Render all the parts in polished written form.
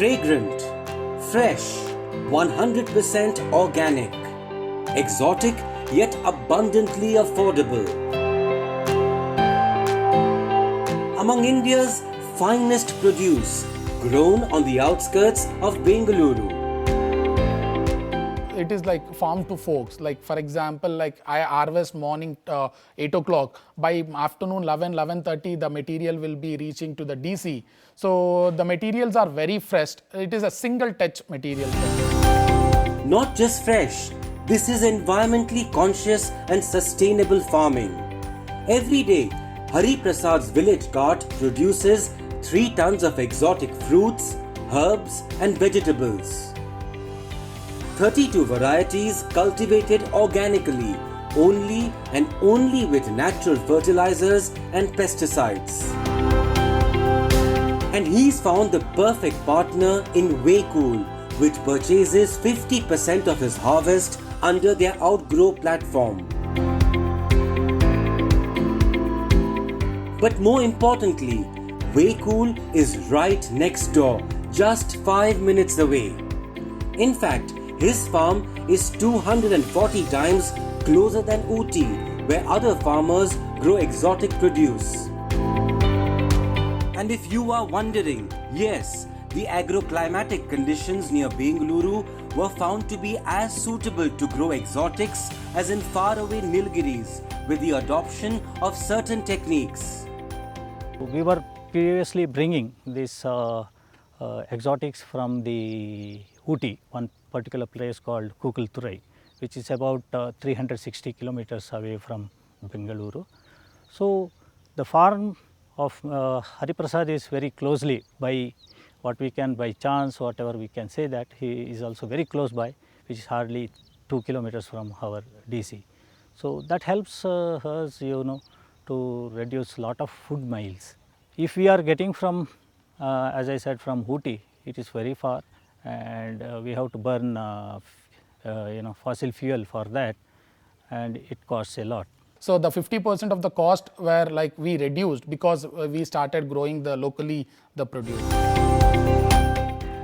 Fragrant, fresh, 100% organic, exotic yet abundantly affordable. Among India's finest produce, grown on the outskirts of Bengaluru. It is like farm to forks. Like for example, like I harvest morning 8 o'clock. By afternoon 11:30, the material will be reaching to the DC. So the materials are very fresh. It is a single touch material. Not just fresh, this is environmentally conscious and sustainable farming. Every day, Hari Prasad's village cart produces 3 tons of exotic fruits, herbs and vegetables. 32 varieties cultivated organically, only and only with natural fertilizers and pesticides. And he's found the perfect partner in Waycool, which purchases 50% of his harvest under their Outgrow platform. But more importantly, Waycool is right next door, just 5 minutes away. In fact, his farm is 240 times closer than Ooty, where other farmers grow exotic produce. And if you are wondering, yes, the agroclimatic conditions near Bengaluru were found to be as suitable to grow exotics as in faraway Nilgiris, with the adoption of certain techniques. We were previously bringing these exotics from the Ooty, one particular place called Kukulturai, which is about 360 kilometers away from Bengaluru. So the farm of Hari Prasad is very closely by what we can, by chance, whatever we can say, that he is also very close by, which is hardly 2 kilometers from our DC. So that helps us, to reduce lot of food miles. If we are getting from, as I said, from Ooty, it is very far, and we have to burn fossil fuel for that, and it costs a lot. So the 50% of the cost were like we reduced because we started growing locally the produce.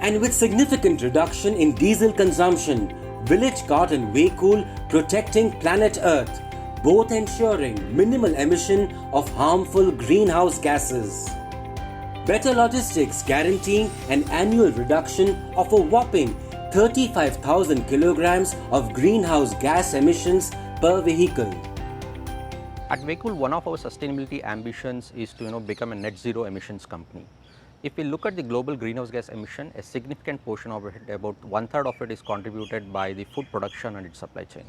And with significant reduction in diesel consumption, Village Cart and Waycool protecting planet Earth, both ensuring minimal emission of harmful greenhouse gases. Better logistics guaranteeing an annual reduction of a whopping 35,000 kilograms of greenhouse gas emissions per vehicle. At Waycool, one of our sustainability ambitions is to become a net zero emissions company. If we look at the global greenhouse gas emission, a significant portion of it, about 1/3 of it, is contributed by the food production and its supply chain.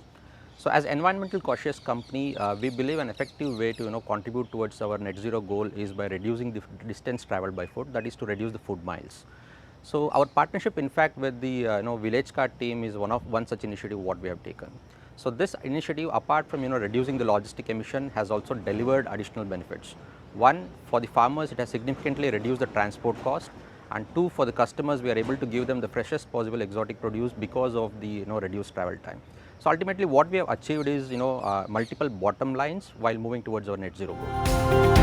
So as environmental cautious company, we believe an effective way to contribute towards our net zero goal is by reducing the distance traveled by food, that is to reduce the food miles. So our partnership in fact with the Village Cart team is one such initiative what we have taken. So this initiative, apart from reducing the logistic emission, has also delivered additional benefits. One, for the farmers it has significantly reduced the transport cost, and two, for the customers we are able to give them the freshest possible exotic produce because of the reduced travel time. So ultimately what we have achieved is multiple bottom lines while moving towards our net zero goal.